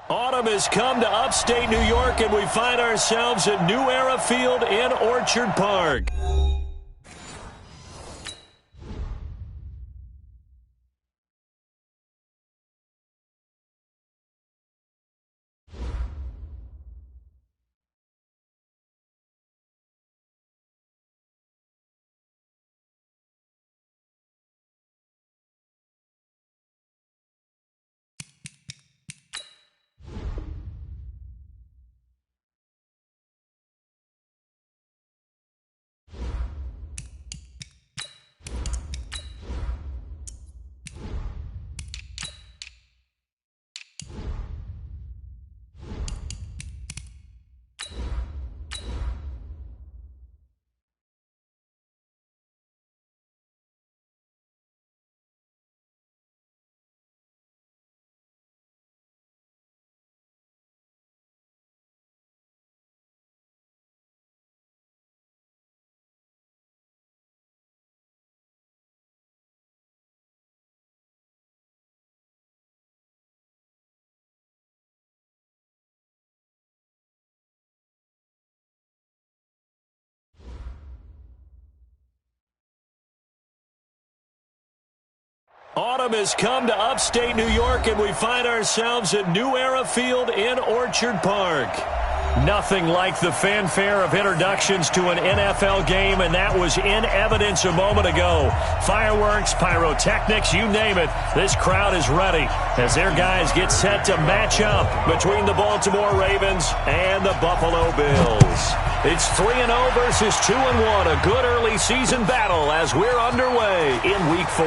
Autumn has come to upstate New York, and we find ourselves at New Era Field in Orchard Park. Autumn has come to upstate New York, and we find ourselves at New Era Field in Orchard Park. Nothing like the fanfare of introductions to an NFL game, and that was in evidence a moment ago. Fireworks, pyrotechnics, you name it. This crowd is ready as their guys get set to match up between the Baltimore Ravens and the Buffalo Bills. It's 3-0 versus 2-1, a good early season battle as we're underway in Week 4.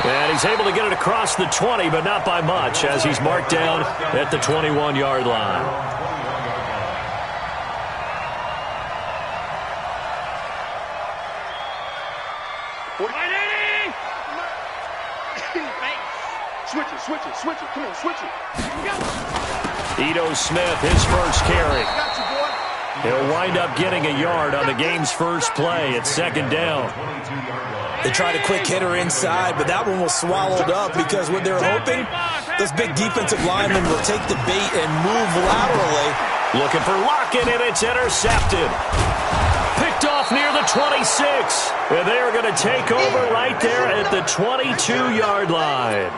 And he's able to get it across the 20, but not by much, as he's marked down at the 21-yard line. Switch it. Come on, switch it. Ito Smith, his first carry. He'll wind up getting a yard on the game's first play at second down. They tried a quick hitter inside, but that one was swallowed up because what they're hoping, those big defensive linemen will take the bait and move laterally. Looking for Lockett, and it's intercepted. Picked off near the 26. And they are going to take over right there at the 22-yard line.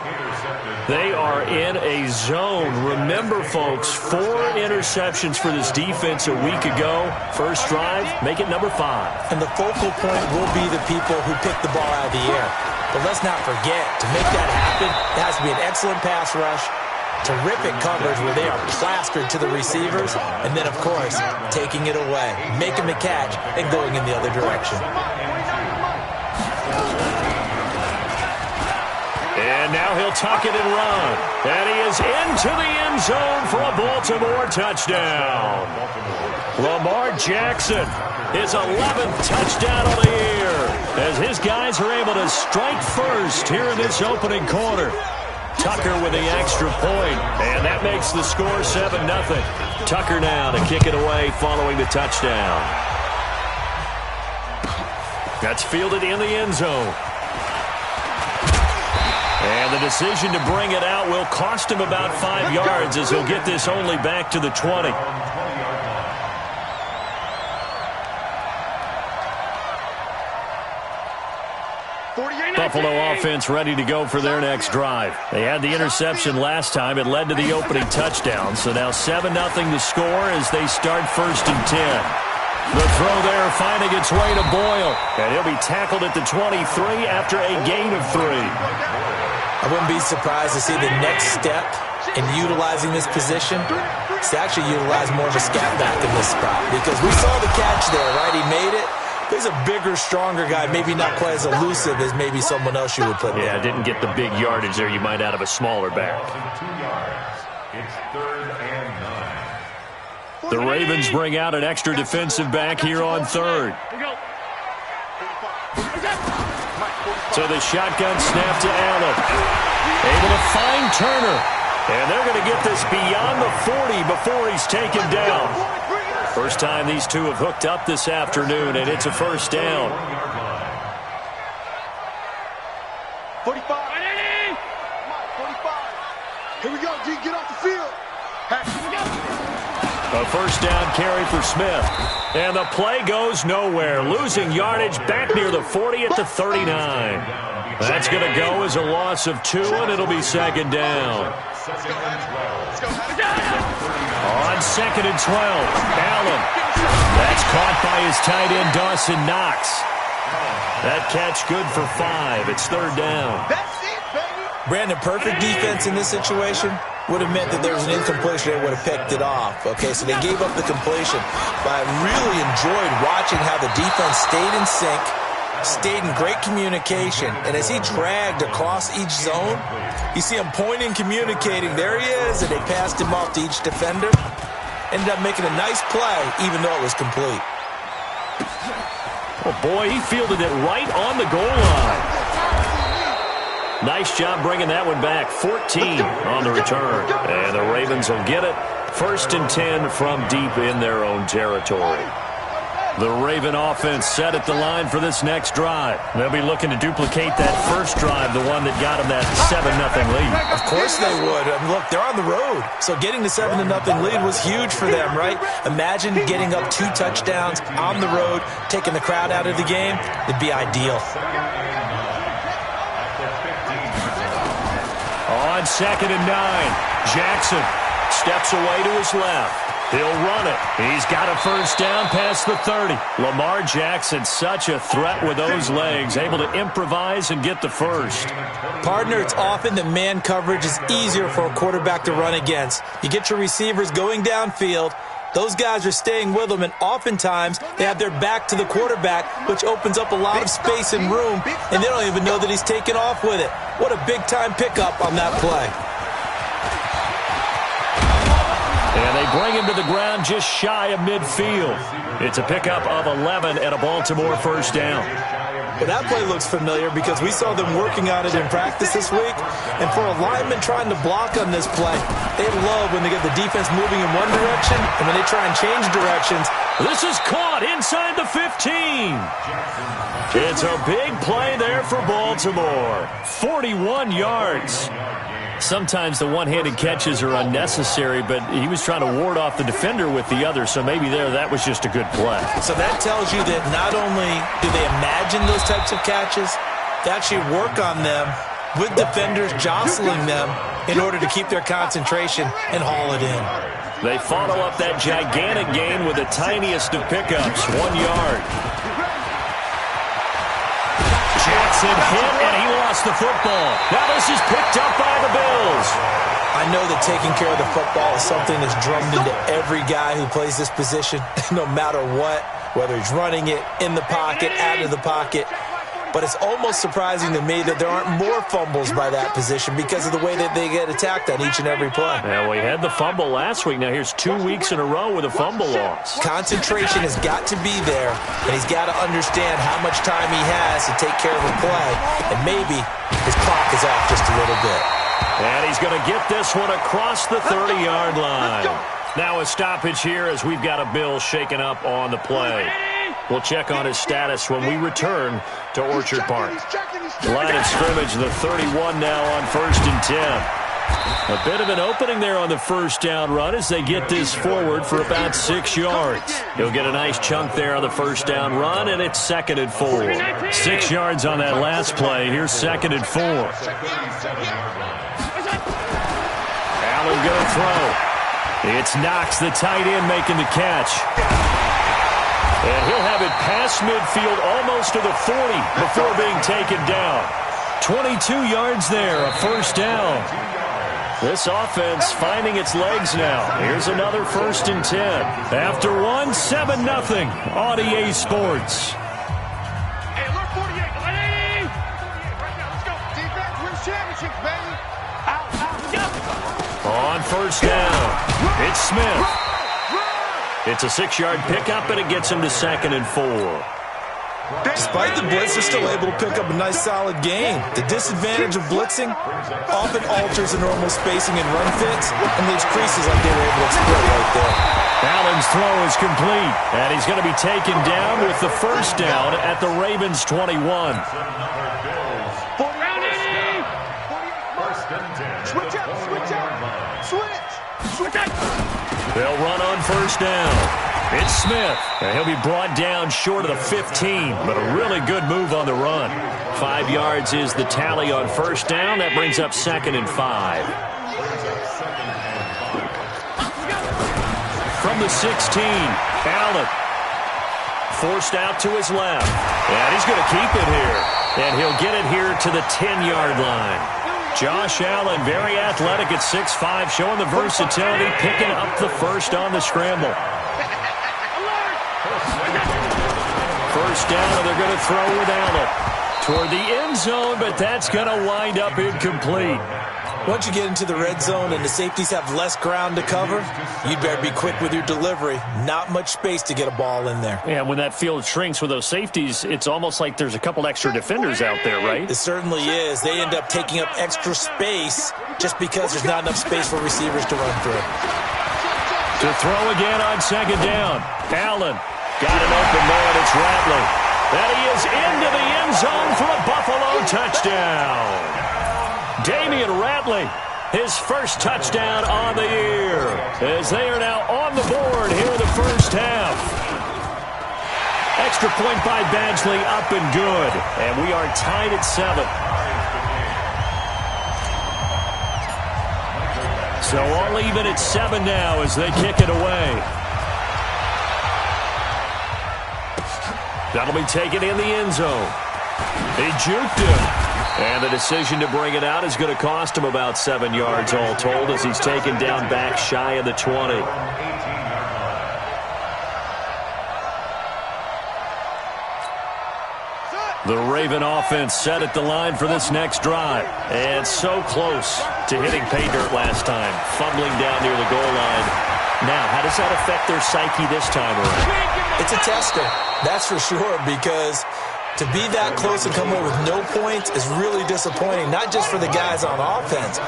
They are in a zone. Remember, folks, 4 interceptions for this defense a week ago. First drive, make it number 5. And the focal point will be the people who pick the ball out of the air. But let's not forget, to make that happen, it has to be an excellent pass rush, terrific coverage where they are plastered to the receivers, and then, of course, taking it away, making the catch, and going in the other direction. And now he'll tuck it and run. And he is into the end zone for a Baltimore touchdown. Lamar Jackson, his 11th touchdown of the year, as his guys are able to strike first here in this opening quarter. Tucker with the extra point, and that makes the score 7-0. Tucker now to kick it away following the touchdown. That's fielded in the end zone. And the decision to bring it out will cost him about 5 yards as he'll get this only back to the 20. Buffalo offense ready to go for their next drive. They had the interception last time. It led to the opening touchdown. So now 7-0 to score as they start 1st and 10. The throw there finding its way to Boyle. And he'll be tackled at the 23 after a gain of 3. I wouldn't be surprised to see the next step in utilizing this position is to actually utilize more of a scat back in this spot. Because we saw the catch there, right? He made it. He's a bigger, stronger guy, maybe not quite as elusive as maybe someone else you would put there. Yeah, didn't get the big yardage there you might out of a smaller back. It's 3rd and 9. The Ravens bring out an extra defensive back here on 3rd. So the shotgun snap to Allen. Able to find Turner. And they're going to get this beyond the 40 before he's taken down. First time these two have hooked up this afternoon, and it's a first down. 45. Here we go, D. Get off the field. A first down carry for Smith. And the play goes nowhere. Losing yardage back near the 40 at the 39. That's going to go as a loss of 2, and it'll be second down. On second and 12, Allen. That's caught by his tight end, Dawson Knox. That catch good for 5. It's third down. Brandon, perfect defense in this situation would have meant that there was an incompletion. They would have picked it off. Okay, so they gave up the completion. But I really enjoyed watching how the defense stayed in sync, stayed in great communication. And as he dragged across each zone, you see him pointing, communicating. There he is, and they passed him off to each defender. Ended up making a nice play, even though it was complete. Oh, boy, he fielded it right on the goal line. Nice job bringing that one back. 14 on the return. And the Ravens will get it. First and 10 from deep in their own territory. The Raven offense set at the line for this next drive. They'll be looking to duplicate that first drive, the one that got them that 7-0 lead. Of course they would. I mean, look, they're on the road. So getting the 7-0 lead was huge for them, right? Imagine getting up 2 touchdowns on the road, taking the crowd out of the game. It'd be ideal. On second and 9, Jackson steps away to his left. He'll run it. He's got a first down past the 30. Lamar Jackson, such a threat with those legs, able to improvise and get the first. Partner, it's often that man coverage is easier for a quarterback to run against. You get your receivers going downfield. Those guys are staying with them, and oftentimes they have their back to the quarterback, which opens up a lot of space and room, and they don't even know that he's taken off with it. What a big-time pickup on that play. And they bring him to the ground just shy of midfield. It's a pickup of 11 and a Baltimore first down. Well, that play looks familiar because we saw them working on it in practice this week. And for a lineman trying to block on this play, they love when they get the defense moving in one direction and when they try and change directions. This is caught inside the 15. It's a big play there for Baltimore. 41 yards. Sometimes the one-handed catches are unnecessary, but he was trying to ward off the defender with the other, so maybe that was just a good play. So that tells you that not only do they imagine those types of catches, they actually work on them with defenders jostling them in order to keep their concentration and haul it in. They follow up that gigantic gain with the tiniest of pickups, 1 yard. Jackson hit, and he lost the football. Now this is picked up by the Bills. I know that taking care of the football is something that's drummed into every guy who plays this position, no matter what, whether he's running it, in the pocket, out of the pocket. But it's almost surprising to me that there aren't more fumbles by that position because of the way that they get attacked on each and every play. Yeah, we had the fumble last week. Now here's 2 weeks in a row with a fumble loss. Concentration has got to be there, and he's got to understand how much time he has to take care of a play, and maybe his clock is off just a little bit. And he's going to get this one across the 30-yard line. Now a stoppage here as we've got a Bill shaken up on the play. We'll check on his status when we return to Orchard Park. Line of scrimmage, the 31 now on first and 10. A bit of an opening there on the first down run as they get this forward for about 6 yards. He'll get a nice chunk there on the first down run, and it's second and 4. 6 yards on that last play. Here's second and 4. Allen going to throw. It's Knox, the tight end, making the catch. And he'll have it past midfield almost to the 40 before being taken down. 22 yards there, a first down. This offense finding its legs now. Here's another first and 10. After one, 7-0 on EA Sports. Hey, alert 48, 180. Right now, let's go. Defense wins championships, baby. Out, go. On first down, it's Smith. It's a 6-yard pickup, and it gets him to second and 4. Despite the blitz, they're still able to pick up a nice, solid gain. The disadvantage of blitzing often alters the normal spacing and run fits and leaves creases like they were able to exploit right there. Allen's throw is complete, and he's going to be taken down with the first down at the Ravens' 21. Switch up, switch up, switch up. They'll run on first down. It's Smith. And he'll be brought down short of the 15, but a really good move on the run. 5 yards is the tally on first down. That brings up 2nd and 5. From the 16, Allen. Forced out to his left. And he's going to keep it here. And he'll get it here to the 10-yard line. Josh Allen, very athletic at 6'5", showing the versatility, picking up the first on the scramble. First down, and they're going to throw with Allen toward the end zone, but that's going to wind up incomplete. Once you get into the red zone and the safeties have less ground to cover, you better be quick with your delivery. Not much space to get a ball in there. Yeah, when that field shrinks with those safeties, it's almost like there's a couple extra defenders out there, right? It certainly is. They end up taking up extra space just because there's not enough space for receivers to run through. To throw again on second down. Allen got an open man. It's Ratley. And he is into the end zone for a Buffalo touchdown. Damian Ratley, his first touchdown on the year, as they are now on the board here in the first half. Extra point by Badgley, up and good. And we are tied at 7. So all even at 7 now as they kick it away. That'll be taken in the end zone. He juked him. And the decision to bring it out is going to cost him about 7 yards all told as he's taken down back shy of the 20. The Raven offense set at the line for this next drive. And so close to hitting pay dirt last time, fumbling down near the goal line. Now, how does that affect their psyche this time around? It's a tester, that's for sure, because to be that close and come away with no points is really disappointing, not just for the guys on offense,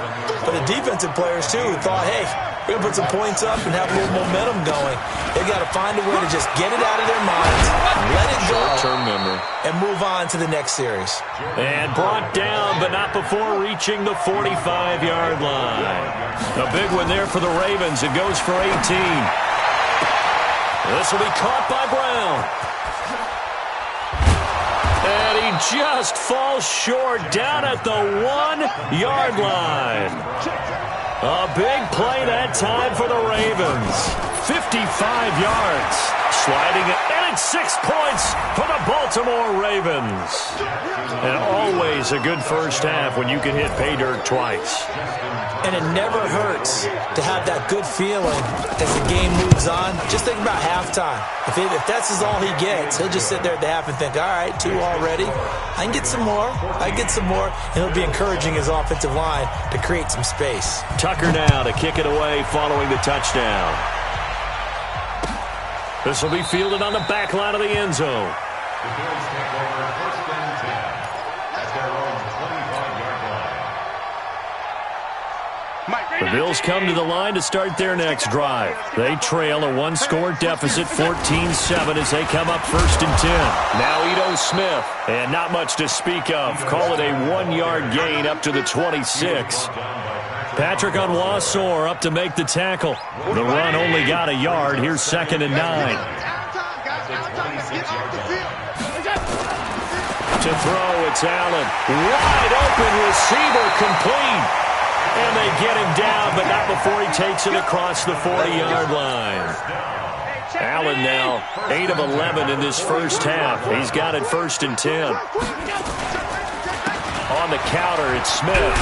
but the defensive players, too, who thought, hey, we're going to put some points up and have a little momentum going. They've got to find a way to just get it out of their minds, let it go, short-term memory, and move on to the next series. And brought down, but not before reaching the 45-yard line. A big one there for the Ravens. It goes for 18. This will be caught by Brown. And he just falls short down at the 1-yard line. A big play that time for the Ravens. 55 yards. Sliding it, and it's 6 points for the Baltimore Ravens. And always a good first half when you can hit pay dirt twice. And it never hurts to have that good feeling as the game moves on. Just think about halftime. If that's all he gets, he'll just sit there at the half and think, all right, 2 already. I can get some more. And he'll be encouraging his offensive line to create some space. Tucker now to kick it away following the touchdown. This will be fielded on the back line of the end zone. The Bills come to the line to start their next drive. They trail a 1-score deficit, 14-7, as they come up 1st and 10. Now Ito Smith, and not much to speak of. Call it a 1-yard gain up to the 26. Patrick Onwuasor up to make the tackle. The run only got a yard. Here's 2nd and 9. To throw, it's Allen. Wide open receiver, complete. And they get him down, but not before he takes it across the 40-yard line. Allen now 8 of 11 in this first half. He's got it 1st and 10. On the counter, it's Smith.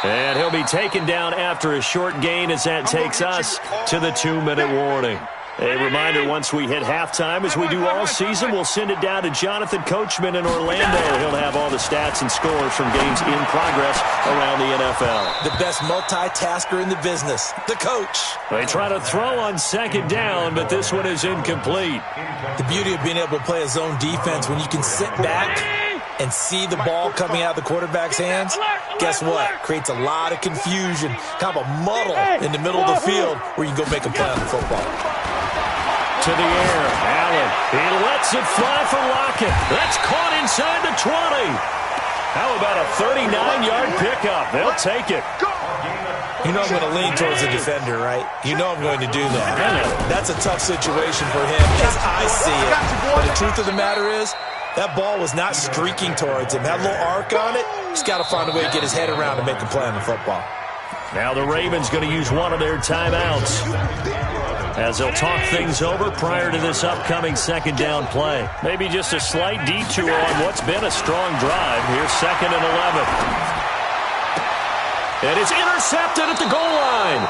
And he'll be taken down after a short gain as that takes us to the 2-minute warning. A reminder, once we hit halftime, as we do all season, we'll send it down to Jonathan Coachman in Orlando. He'll have all the stats and scores from games in progress around the NFL. The best multitasker in the business, the coach. They try to throw on 2nd down, but this one is incomplete. The beauty of being able to play a zone defense when you can sit back and see the ball coming out of the quarterback's hands, guess what? Creates a lot of confusion, kind of a muddle in the middle of the field where you can go make a play on the football. To the air, Allen. He lets it fly for Lockett. That's caught inside the 20. How about a 39-yard pickup? They'll take it. You know I'm going to lean towards the defender, right? You know I'm going to do that. That's a tough situation for him as I see it. But the truth of the matter is, that ball was not streaking towards him. Had a little arc on it. He's got to find a way to get his head around and make a play on the football. Now the Ravens going to use one of their timeouts as they'll talk things over prior to this upcoming second down play. Maybe just a slight detour on what's been a strong drive. Here's 2nd and 11. And it's intercepted at the goal line.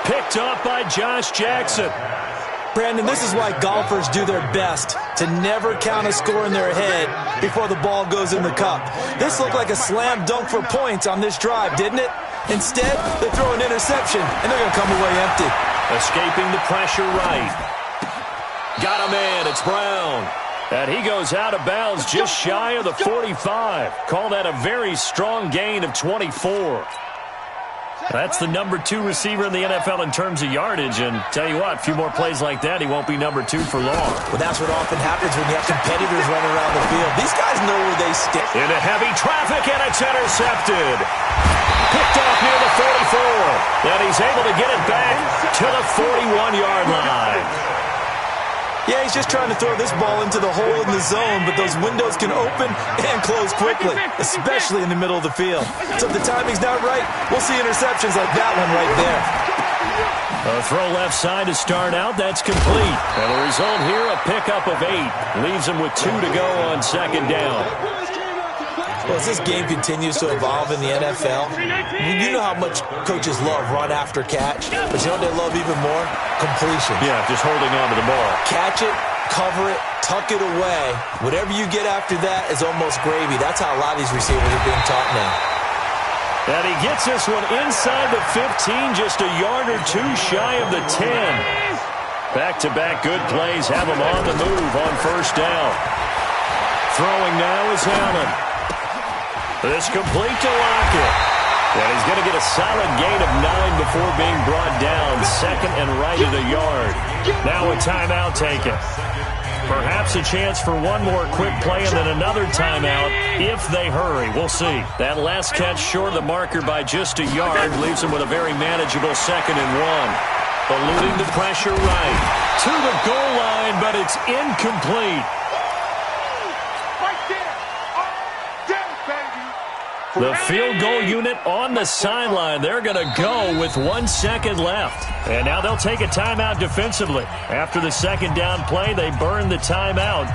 Picked up by Josh Jackson. Brandon, this is why golfers do their best to never count a score in their head before the ball goes in the cup. This looked like a slam dunk for points on this drive, didn't it? Instead, they throw an interception, and they're going to come away empty. Escaping the pressure right. Got a man. It's Brown. And he goes out of bounds just shy of the 45. Call that a very strong gain of 24. That's the number 2 receiver in the NFL in terms of yardage. And tell you what, a few more plays like that, he won't be number 2 for long. Well, that's what often happens when you have competitors running around the field. These guys know where they stick. Into heavy traffic, and it's intercepted. Picked off near the 44. And he's able to get it back to the 41-yard line. Yeah, he's just trying to throw this ball into the hole in the zone, but those windows can open and close quickly, especially in the middle of the field. So if the timing's not right, we'll see interceptions like that one right there. A throw left side to start out. That's complete. And the result here, a pickup of 8. Leaves him with 2 to go on second down. Well, as this game continues to evolve in the NFL, you know how much coaches love run after catch, but you know what they love even more? Completion. Yeah, just holding on to the ball. Catch it, cover it, tuck it away. Whatever you get after that is almost gravy. That's how a lot of these receivers are being taught now. And he gets this one inside the 15, just a yard or 2 shy of the 10. Back-to-back good plays have him on the move on first down. Throwing now is Allen. This complete to Lockett. And he's going to get a solid gain of 9 before being brought down. 2nd and right at a yard. Now a timeout taken. Perhaps a chance for one more quick play and then another timeout if they hurry. We'll see. That last catch short of the marker by just a yard leaves him with a very manageable 2nd and 1. Eluding the pressure right. To the goal line, but it's incomplete. The field goal unit on the sideline. They're going to go with 1 second left. And now they'll take a timeout defensively. After the second down play, they burn the timeout,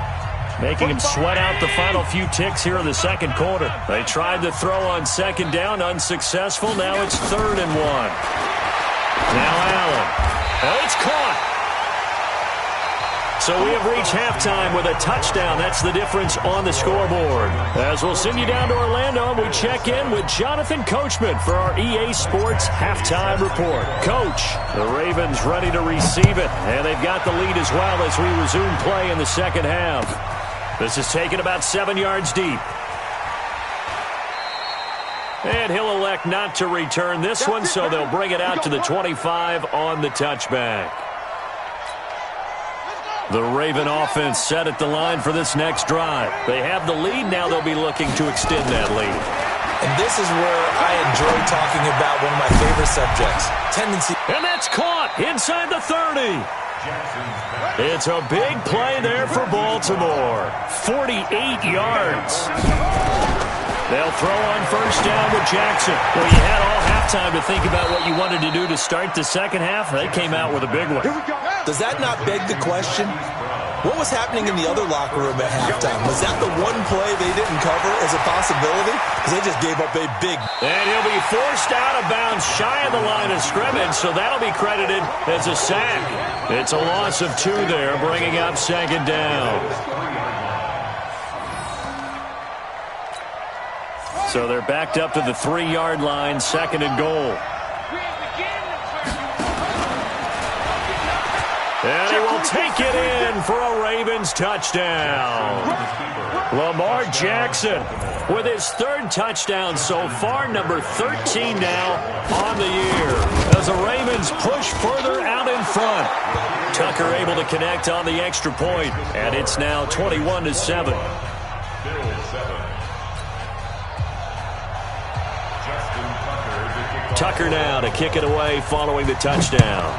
making him sweat out the final few ticks here in the second quarter. They tried to throw on second down, unsuccessful. Now it's 3rd and 1. Now Allen. Oh, it's caught. So we have reached halftime with a touchdown. That's the difference on the scoreboard. As we'll send you down to Orlando, we check in with Jonathan Coachman for our EA Sports Halftime Report. Coach, the Ravens ready to receive it, and they've got the lead as well as we resume play in the second half. This is taken about 7 yards deep. And he'll elect not to return this one, so they'll bring it out to the 25 on the touchback. The Raven offense set at the line for this next drive. They have the lead. Now they'll be looking to extend that lead. And this is where I enjoy talking about one of my favorite subjects, tendency. And that's caught inside the 30. It's a big play there for Baltimore. 48 yards. They'll throw on first down with Jackson. Well, you had all halftime to think about what you wanted to do to start the second half. They came out with a big one. Does that not beg the question? What was happening in the other locker room at halftime? Was that the one play they didn't cover as a possibility? Because they just gave up a big... And he'll be forced out of bounds shy of the line of scrimmage, so that'll be credited as a sack. It's a loss of 2 there, bringing up second down. So they're backed up to the 3-yard line, 2nd and goal. And he will take it in for a Ravens touchdown. Lamar Jackson with his 3rd touchdown so far, number 13 now on the year. As the Ravens push further out in front. Tucker able to connect on the extra point, and it's now 21-7. Tucker now to kick it away following the touchdown.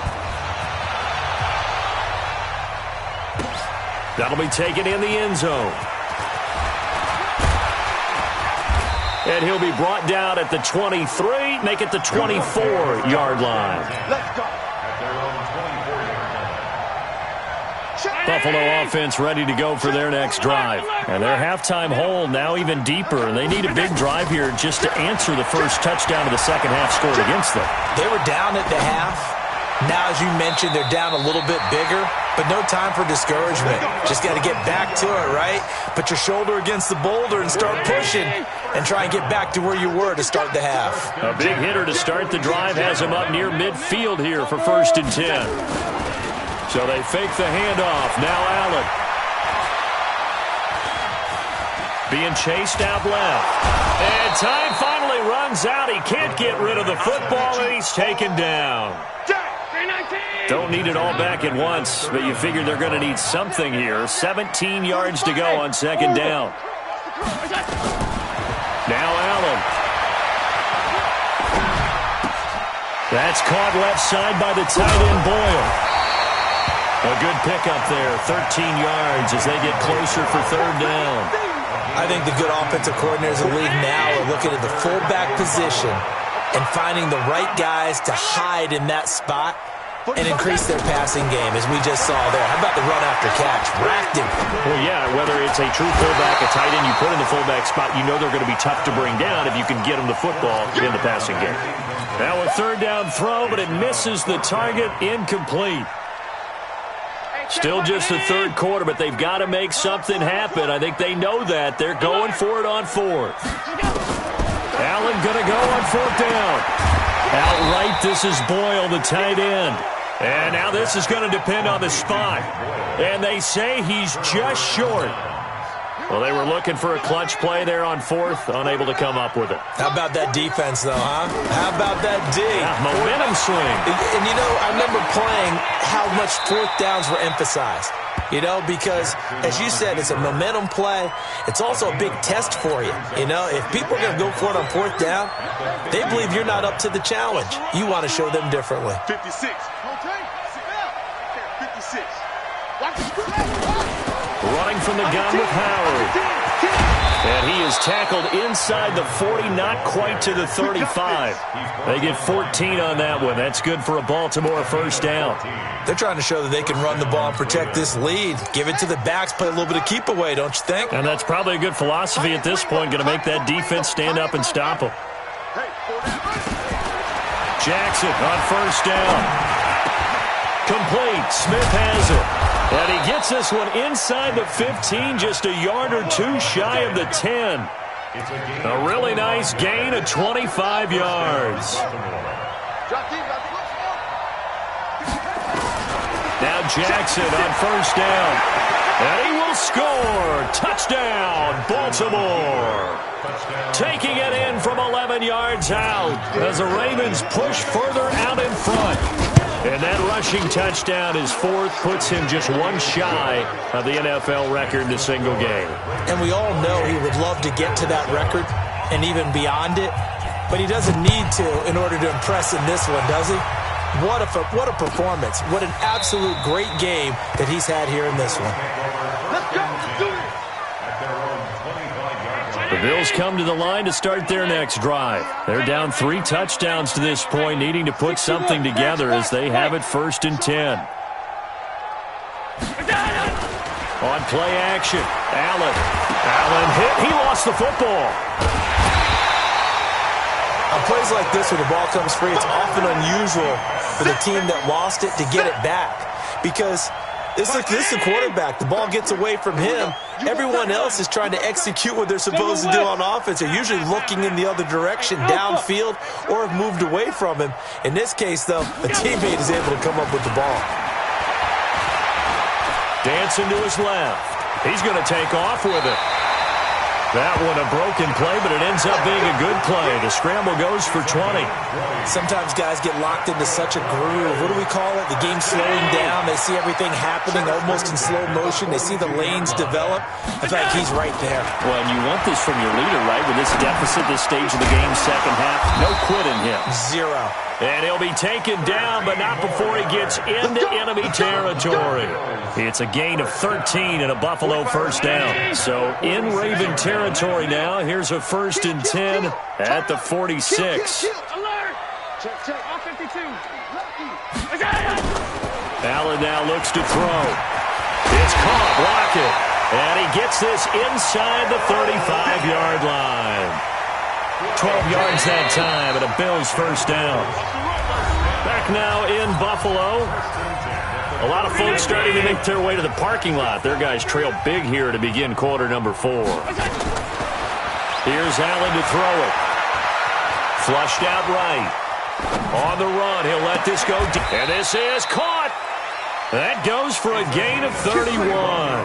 That'll be taken in the end zone. And he'll be brought down at the 23, make it the 24-yard line. Let's go. Buffalo offense ready to go for their next drive. And their halftime hole now even deeper. And they need a big drive here just to answer the first touchdown of the second half scored against them. They were down at the half. Now, as you mentioned, they're down a little bit bigger, but no time for discouragement. Just got to get back to it, right? Put your shoulder against the boulder and start pushing and try and get back to where you were to start the half. A big hitter to start the drive has him up near midfield here for 1st and 10. So they fake the handoff. Now Allen. Being chased out left. And time finally runs out. He can't get rid of the football, and he's taken down. Don't need it all back at once, but you figure they're going to need something here. 17 yards to go on 2nd down. Now Allen. That's caught left side by the tight end Boyle. A good pickup there, 13 yards as they get closer for 3rd down. I think the good offensive coordinators in the league now are looking at the fullback position and finding the right guys to hide in that spot and increase their passing game, as we just saw there. How about the run after catch? Racked him. Well, yeah, whether it's a true fullback, a tight end you put in the fullback spot, you know they're going to be tough to bring down if you can get them the football in the passing game. Now a 3rd down throw, but it misses the target, incomplete. Still just the 3rd quarter, but they've got to make something happen. I think they know that. They're going for it on 4th. Allen going to go on 4th down. Outright, this is Boyle, the tight end. And now this is going to depend on the spot. And they say he's just short. Well, they were looking for a clutch play there on 4th, unable to come up with it. How about that defense, though, huh? How about that D? Yeah, momentum swing. And, you know, I remember playing how much 4th downs were emphasized. You know, because, as you said, it's a momentum play. It's also a big test for you. You know, if people are going to go for it on 4th down, they believe you're not up to the challenge. You want to show them differently. 56. 56. Running from the gun with Howard. And he is tackled inside the 40, not quite to the 35. They get 14 on that one. That's good for a Baltimore 1st down. They're trying to show that they can run the ball and protect this lead. Give it to the backs, play a little bit of keep away, don't you think? And that's probably a good philosophy at this point, going to make that defense stand up and stop them. Jackson on 1st down. Complete. Smith has it. And he gets this one inside the 15, just a yard or two shy of the 10. A really nice gain of 25 yards. Now Jackson on 1st down. And he will score. Touchdown, Baltimore. Taking it in from 11 yards out as the Ravens push further out in front. And that rushing touchdown, his 4th, puts him just one shy of the NFL record in a single game. And we all know he would love to get to that record and even beyond it, but he doesn't need to in order to impress in this one, does he? What a performance. What an absolute great game that he's had here in this one. Let's go. Let's do it. The Bills come to the line to start their next drive. They're down 3 touchdowns to this point, needing to put something together as they have it 1st and 10. On play action, Allen. Allen hit. He lost the football. On plays like this where the ball comes free, it's often unusual for the team that lost it to get it back. Because this is the quarterback. The ball gets away from him. Everyone else is trying to execute what they're supposed to do on offense. They're usually looking in the other direction, downfield, or have moved away from him. In this case, though, a teammate is able to come up with the ball. Dancing to his left. He's going to take off with it. That one a broken play, but it ends up being a good play. The scramble goes for 20. Sometimes guys get locked into such a groove. What do we call it? The game's slowing down. They see everything happening almost in slow motion. They see the lanes develop. I feel like he's right there. Well, and you want this from your leader, right? With this deficit, this stage of the game, second half, no quit in him. Zero. And he'll be taken down, but not before he gets into enemy territory. It's a gain of 13 and a Buffalo first down. So in Raven territory now. Here's a 1st and 10 at the 46. Allen now looks to throw. It's caught. Block it. And he gets this inside the 35-yard line. 12 yards that time, and a Bills first down. Back now in Buffalo. A lot of folks starting to make their way to the parking lot. Their guys trail big here to begin quarter number 4. Here's Allen to throw it. Flushed out right. On the run, he'll let this go deep. And this is caught. That goes for a gain of 31.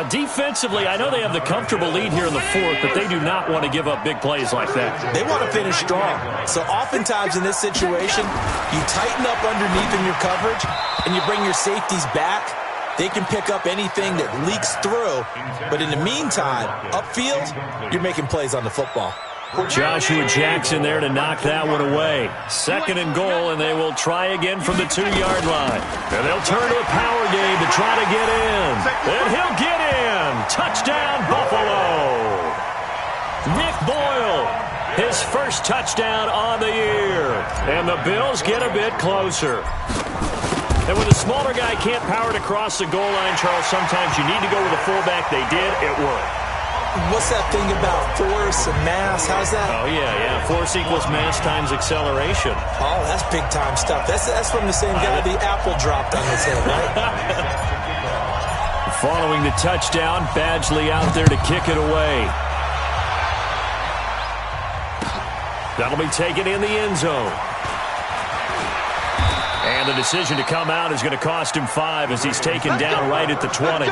Defensively, I know they have the comfortable lead here in the 4th, but they do not want to give up big plays like that. They want to finish strong. So oftentimes in this situation, you tighten up underneath in your coverage, and you bring your safeties back. They can pick up anything that leaks through. But in the meantime, upfield, you're making plays on the football. Joshua Jackson there to knock that one away. 2nd and goal, and they will try again from the 2-yard line. And they'll turn to a power game to try to get in. And he'll get in. Touchdown, Buffalo. Nick Boyle, his first touchdown on the year. And the Bills get a bit closer. And when the smaller guy can't power it across the goal line, Charles, sometimes you need to go with a fullback. They did. It worked. What's that thing about force and mass? How's that? Oh, yeah. Force equals mass times acceleration. Oh, that's big-time stuff. That's from the same guy the apple dropped on his head, right? Following the touchdown, Badgley out there to kick it away. That'll be taken in the end zone. And the decision to come out is going to cost him 5 as he's taken down right at the 20.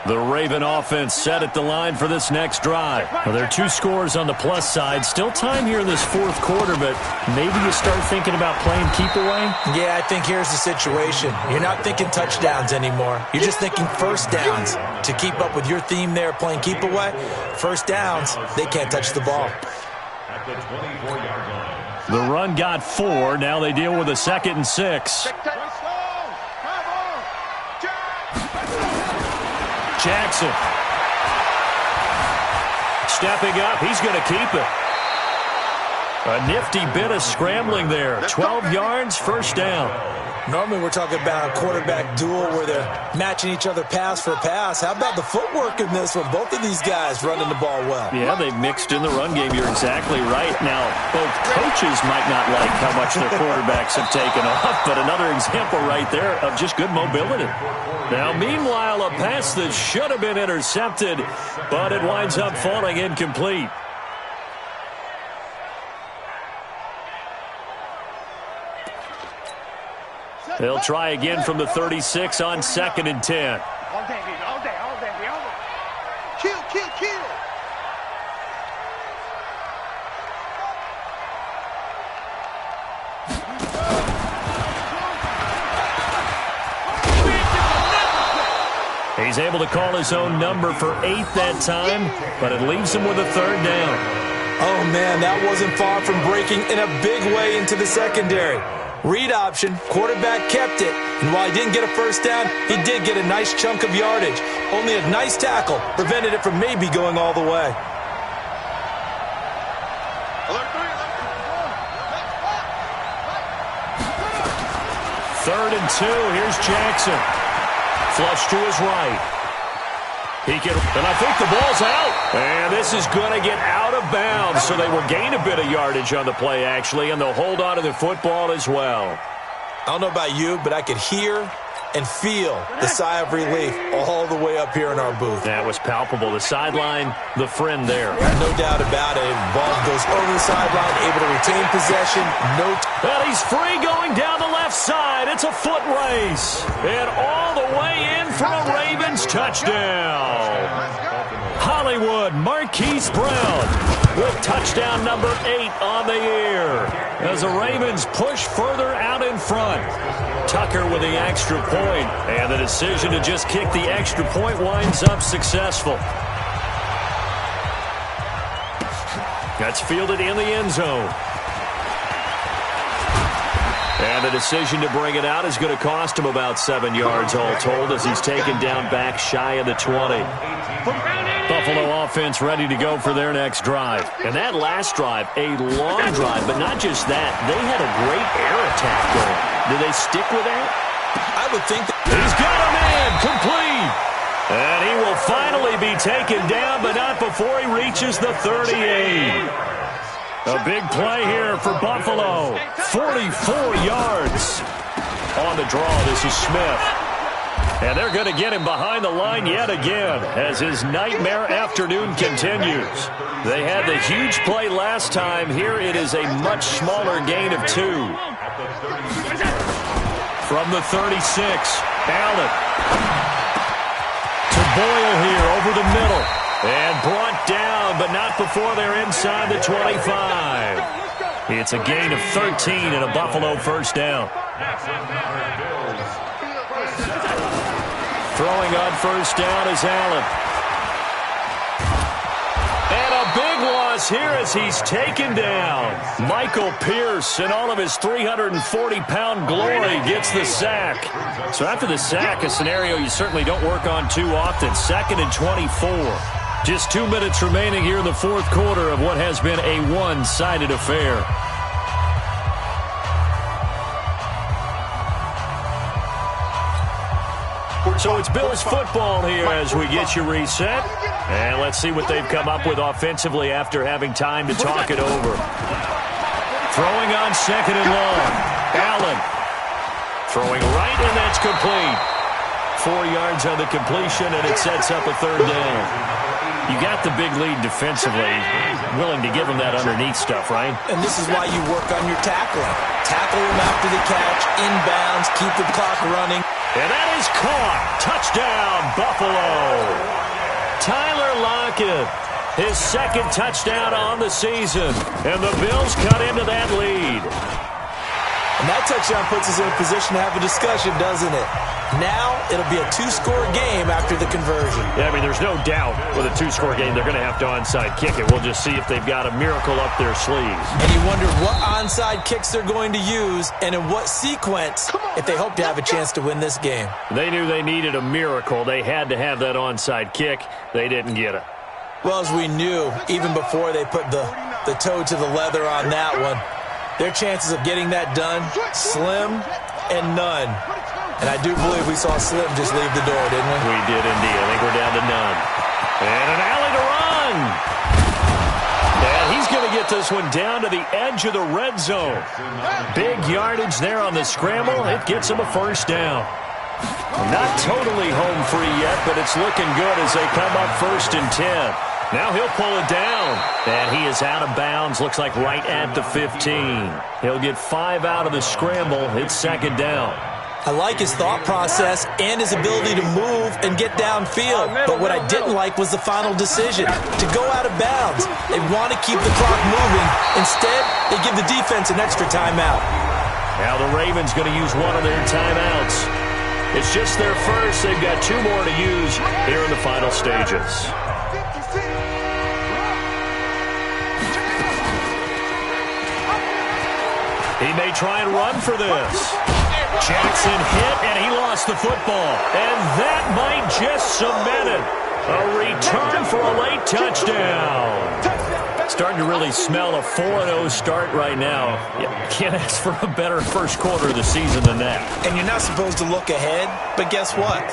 The Raven offense set at the line for this next drive. Well, there are 2 scores on the plus side. Still time here in this 4th quarter, but maybe you start thinking about playing keep away? Yeah, I think here's the situation. You're not thinking touchdowns anymore. You're just thinking first downs. To keep up with your theme there, playing keep away, first downs, they can't touch the ball. The run got 4. Now they deal with a 2nd and 6. Jackson. Stepping up. He's going to keep it. A nifty bit of scrambling there. 12 yards, first down. Normally we're talking about a quarterback duel where they're matching each other pass for pass. How about the footwork in this one? Both of these guys running the ball well. Yeah, they've mixed in the run game. You're exactly right. Now, both coaches might not like how much their quarterbacks have taken off, but another example right there of just good mobility. Now, meanwhile, a pass that should have been intercepted, but it winds up falling incomplete. They'll try again from the 36 on 2nd and 10. All day. Kill. He's able to call his own number for 8 that time, but it leaves him with a 3rd down. Oh, man, that wasn't far from breaking in a big way into the secondary. Read option, quarterback kept it, and while he didn't get a first down, he did get a nice chunk of yardage. Only a nice tackle prevented it from maybe going all the way. Third and 2, here's Jackson. Flush to his right. And I think the ball's out. And this is going to get out of bounds, so they will gain a bit of yardage on the play, actually, and they'll hold on to the football as well. I don't know about you, but I could hear and feel the sigh of relief all the way up here in our booth. That was palpable. The sideline, the friend there. No doubt about it. Ball goes over the sideline, able to retain possession. And he's free going down the left side. It's a foot race. And all the way in for a Ravens touchdown. Hollywood Marquise Brown with touchdown number 8 on the year as the Ravens push further out in front. Tucker with the extra point, and the decision to just kick the extra point winds up successful. That's fielded in the end zone. And the decision to bring it out is going to cost him about 7 yards all told as he's taken down back shy of the 20. Buffalo offense ready to go for their next drive. And that last drive, a long drive, but not just that. They had a great air attack going. Do they stick with that? I would think that. He's got a man complete. And he will finally be taken down, but not before he reaches the 38. A big play here for Buffalo. 44 yards. On the draw, this is Smith. And they're going to get him behind the line yet again as his nightmare afternoon continues. They had the huge play last time. Here it is a much smaller gain of 2. From the 36, Allen. To Boyle here over the middle. And brought down, but not before they're inside the 25. It's a gain of 13 and a Buffalo first down. Throwing on first down is Allen. And a big loss here as he's taken down. Michael Pierce, in all of his 340-pound glory, gets the sack. So after the sack, a scenario you certainly don't work on too often. 2nd and 24. Just 2 minutes remaining here in the fourth quarter of what has been a one-sided affair. So it's Bills football here as we get you reset. And let's see what they've come up with offensively after having time to talk it over. Throwing on 2nd and long. Allen. Throwing right, and that's complete. 4 yards on the completion, and it sets up a 3rd down. You got the big lead defensively. Willing to give them that underneath stuff, right? And this is why you work on your tackling. Tackle them after the catch, inbounds, keep the clock running. And that is caught. Touchdown, Buffalo. Tyler Lockett, his 2nd touchdown on the season. And the Bills cut into that lead. And that touchdown puts us in a position to have a discussion, doesn't it? Now it'll be a 2-score game after the conversion. Yeah, I mean, there's no doubt with a 2-score game they're going to have to onside kick it. We'll just see if they've got a miracle up their sleeves. And you wonder what onside kicks they're going to use and in what sequence if they hope to have a chance to win this game. They knew they needed a miracle. They had to have that onside kick. They didn't get it. Well, as we knew, even before they put the toe to the leather on that one, their chances of getting that done, slim and none. And I do believe we saw Slim just leave the door, didn't we? We did indeed. I think we're down to none. And an alley to run. And he's going to get this one down to the edge of the red zone. Big yardage there on the scramble. It gets him a first down. Not totally home free yet, but it's looking good as they come up 1st and 10. Now he'll pull it down. And he is out of bounds. Looks like right at the 15. He'll get 5 out of the scramble. It's 2nd down. I like his thought process and his ability to move and get downfield. But what I didn't like was the final decision, to go out of bounds. They want to keep the clock moving. Instead, they give the defense an extra timeout. Now the Ravens going to use one of their timeouts. It's just their first. They've got 2 more to use here in the final stages. He may try and run for this. Jackson hit, and he lost the football. And that might just cement it. A return for a late touchdown. Starting to really smell a 4-0 start right now. You can't ask for a better first quarter of the season than that. And you're not supposed to look ahead, but guess what?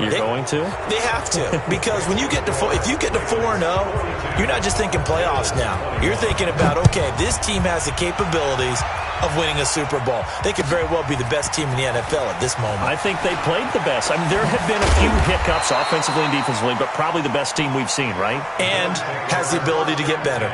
You're going to? They have to, because when you get to if you get to 4-0, you're not just thinking playoffs now. You're thinking about, okay, this team has the capabilities of winning a Super Bowl. They could very well be the best team in the NFL at this moment. I think they played the best. I mean, there have been a few hiccups offensively and defensively, but probably the best team we've seen, right? And has the ability to get better.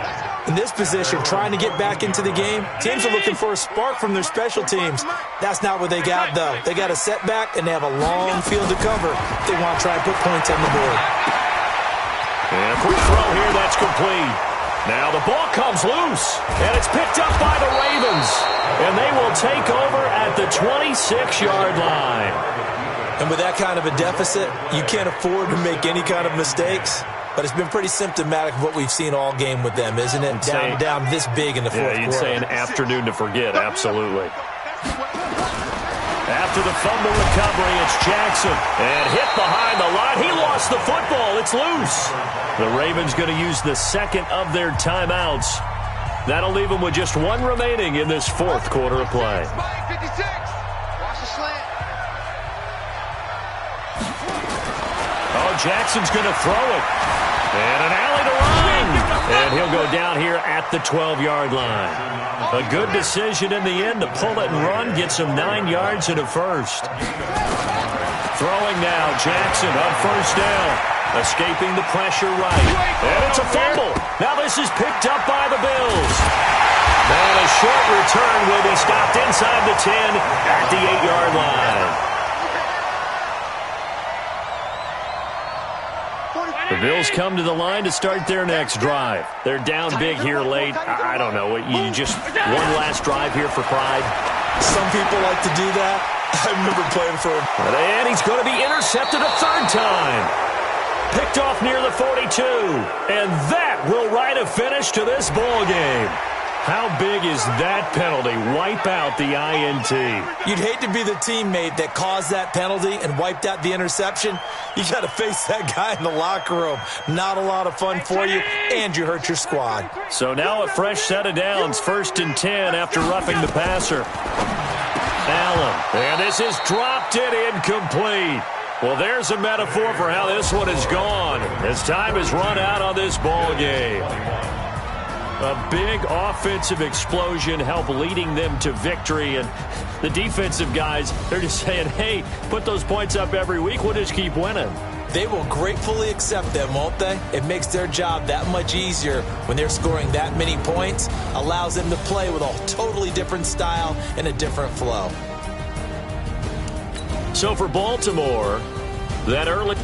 In this position, trying to get back into the game, teams are looking for a spark from their special teams. That's not what they got, though. They got a setback, and they have a long field to cover if they want to try and put points on the board. And a quick throw here, that's complete. Now the ball comes loose, and it's picked up by the Ravens. And they will take over at the 26-yard line. And with that kind of a deficit, you can't afford to make any kind of mistakes. But it's been pretty symptomatic of what we've seen all game with them, isn't it? Down this big in the fourth quarter. Yeah, you'd say an afternoon to forget, absolutely. After the fumble recovery, it's Jackson. And hit behind the line. He lost the football. It's loose. The Ravens going to use the second of their timeouts. That'll leave them with just one remaining in this fourth quarter of play. Oh, Jackson's going to throw it. And an alley to run. And he'll go down here at the 12-yard line. A good decision in the end to pull it and run. Gets him 9 yards and a first. Throwing now, Jackson on first down. Escaping the pressure right. And it's a fumble. Now this is picked up by the Bills. And a short return will be stopped inside the 10 at the 8-yard line. The Bills come to the line to start their next drive. They're down big here late. I don't know. You just one last drive here for pride. Some people like to do that. I remember playing for him. And he's going to be intercepted a third time. Picked off near the 42. And that will write a finish to this ball game. How big is that penalty? Wipe out the INT. You'd hate to be the teammate that caused that penalty and wiped out the interception. You got to face that guy in the locker room. Not a lot of fun for you, and you hurt your squad. So now a fresh set of downs, 1st and 10 after roughing the passer. Allen, and this is dropped it incomplete. Well, there's a metaphor for how this one is gone. As time has run out on this ball game. A big offensive explosion helped leading them to victory. And the defensive guys, they're just saying, hey, put those points up every week. We'll just keep winning. They will gratefully accept them, won't they? It makes their job that much easier when they're scoring that many points. Allows them to play with a totally different style and a different flow. So for Baltimore, that early...